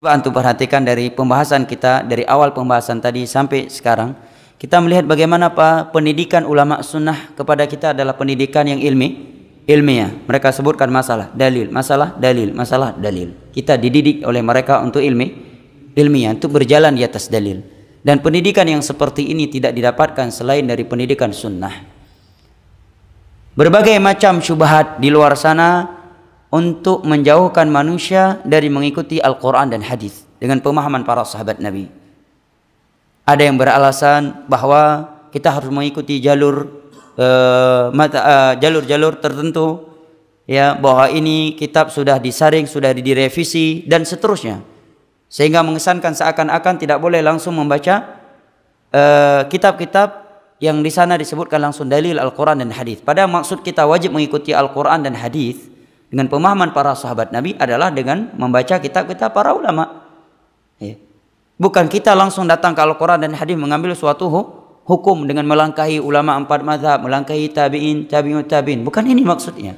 Antum perhatikan dari pembahasan kita, dari awal pembahasan tadi sampai sekarang, kita melihat bagaimana pendidikan ulama sunnah kepada kita adalah pendidikan yang ilmiah. Mereka sebutkan masalah dalil, masalah dalil, masalah dalil. Kita dididik oleh mereka untuk ilmiah, untuk berjalan di atas dalil. Dan pendidikan yang seperti ini tidak didapatkan selain dari pendidikan sunnah. Berbagai macam syubhat di luar sana untuk menjauhkan manusia dari mengikuti Al-Quran dan hadis dengan pemahaman para sahabat Nabi. Ada yang beralasan bahwa kita harus mengikuti jalur-jalur tertentu, ya, bahwa ini kitab sudah disaring, sudah direvisi dan seterusnya, sehingga mengesankan seakan-akan tidak boleh langsung membaca kitab-kitab yang di sana disebutkan langsung dalil Al-Quran dan hadis. Padahal maksud kita wajib mengikuti Al-Quran dan hadis dengan pemahaman para sahabat Nabi adalah dengan membaca kitab-kitab para ulama. Ya. Bukan kita langsung datang ke Al-Quran dan hadis mengambil suatu hukum dengan melangkahi ulama 4 mazhab, melangkahi tabi'in, tabi'ut tabi'in. Bukan ini maksudnya.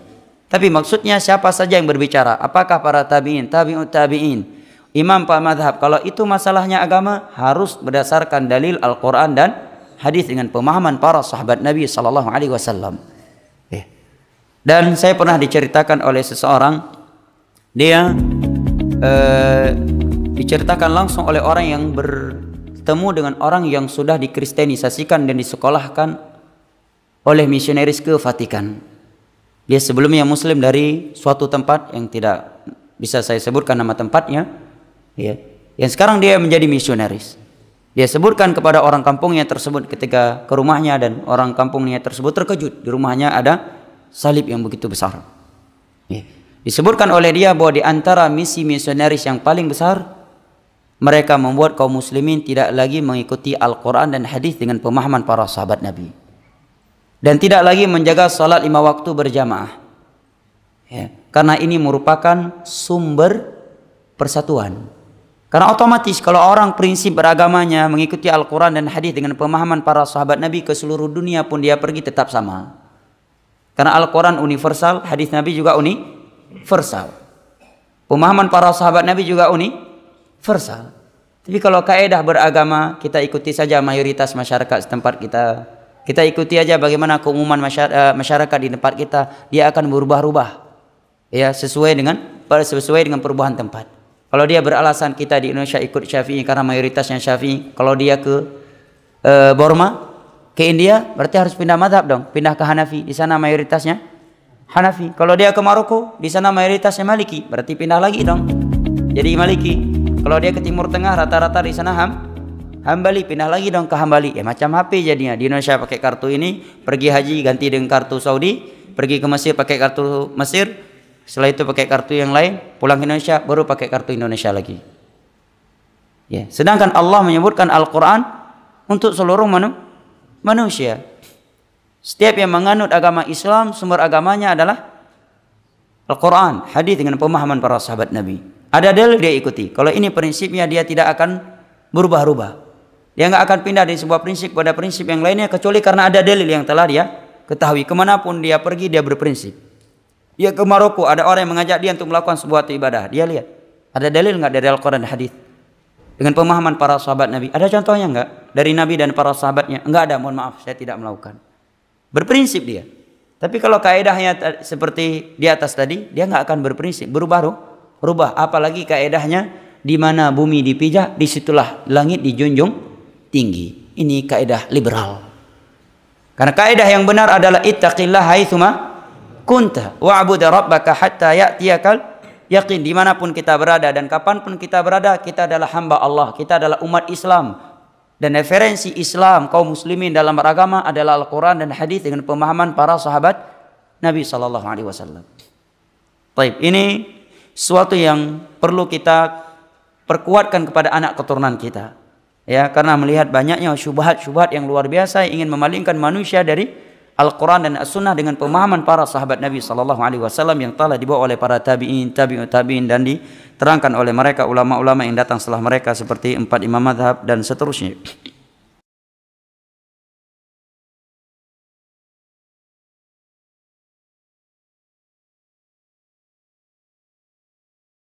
Tapi maksudnya siapa saja yang berbicara, apakah para tabi'in, tabi'ut tabi'in, imam 4 mazhab. Kalau itu masalahnya agama, harus berdasarkan dalil Al-Quran dan hadis dengan pemahaman para sahabat Nabi sallallahu alaihi wasallam. Dan saya pernah diceritakan oleh seseorang, dia diceritakan langsung oleh orang yang bertemu dengan orang yang sudah dikristenisasikan dan disekolahkan oleh misionaris ke Vatikan. Dia sebelumnya muslim dari suatu tempat yang tidak bisa saya sebutkan nama tempatnya, ya. Yang sekarang dia menjadi misionaris. Dia sebutkan kepada orang kampungnya tersebut ketika ke rumahnya, dan orang kampungnya tersebut terkejut. Di rumahnya ada salib yang begitu besar. Ya. Disebutkan oleh dia bahwa di antara misi misionaris yang paling besar, mereka membuat kaum muslimin tidak lagi mengikuti Al-Quran dan hadis dengan pemahaman para sahabat Nabi, dan tidak lagi menjaga salat 5 waktu berjamaah. Ya. Karena ini merupakan sumber persatuan. Karena otomatis kalau orang prinsip beragamanya mengikuti Al-Quran dan hadis dengan pemahaman para sahabat Nabi, ke seluruh dunia pun dia pergi tetap sama. Karena Al-Quran universal, hadis Nabi juga universal. Pemahaman para sahabat Nabi juga universal. Tapi kalau kaidah beragama, kita ikuti saja mayoritas masyarakat setempat kita. Kita ikuti aja bagaimana keumuman masyarakat di tempat kita, dia akan berubah-ubah. Ya, sesuai dengan perubahan tempat. Kalau dia beralasan kita di Indonesia ikut Syafi'i karena mayoritasnya Syafi'i, kalau dia ke Burma, ke India, berarti harus pindah mazhab dong, pindah ke Hanafi. Di sana mayoritasnya Hanafi. Kalau dia ke Maroko, di sana mayoritasnya Maliki, berarti pindah lagi dong, jadi Maliki. Kalau dia ke Timur Tengah, rata-rata di sana Hambali, pindah lagi dong ke Hambali. Ya macam HP jadinya. Di Indonesia pakai kartu ini, pergi haji ganti dengan kartu Saudi, pergi ke Mesir pakai kartu Mesir, setelah itu pakai kartu yang lain, pulang ke Indonesia baru pakai kartu Indonesia lagi. Ya, sedangkan Allah menyebutkan Al-Quran untuk seluruh manusia. Setiap yang menganut agama Islam, sumber agamanya adalah Al-Quran, hadis dengan pemahaman para sahabat Nabi. Ada dalil dia ikuti. Kalau ini prinsipnya, dia tidak akan berubah-ubah. Dia nggak akan pindah dari sebuah prinsip pada prinsip yang lainnya, kecuali karena ada dalil yang telah dia ketahui. Kemanapun dia pergi, dia berprinsip. Dia ke Maroko, ada orang yang mengajak dia untuk melakukan sebuah ibadah. Dia lihat, ada dalil nggak dari Al-Quran dan hadis dengan pemahaman para sahabat Nabi? Ada contohnya enggak dari Nabi dan para sahabatnya? Enggak ada, mohon maaf, saya tidak melakukan. Berprinsip dia. Tapi kalau kaedahnya seperti di atas tadi, dia enggak akan berprinsip, berubah. Apalagi kaedahnya di mana bumi dipijak, disitulah langit dijunjung tinggi. Ini kaedah liberal. Karena kaedah yang benar adalah ittaqillah haitsuma kunta wa'bud rabbaka hatta ya'tiyakal yakin. Dimanapun kita berada dan kapanpun kita berada, kita adalah hamba Allah, kita adalah umat Islam, dan referensi Islam kaum muslimin dalam beragama adalah Al-Quran dan hadis dengan pemahaman para sahabat Nabi sallallahu alaihi wasallam. Baik, ini sesuatu yang perlu kita perkuatkan kepada anak keturunan kita, ya, karena melihat banyaknya syubhat-syubhat yang luar biasa yang ingin memalingkan manusia dari Al-Quran dan As-Sunnah dengan pemahaman para sahabat Nabi sallallahu alaihi wasallam yang telah dibawa oleh para tabi'in, tabi'ut tabi'in, dan diterangkan oleh mereka ulama-ulama yang datang setelah mereka seperti 4 imam mazhab dan seterusnya.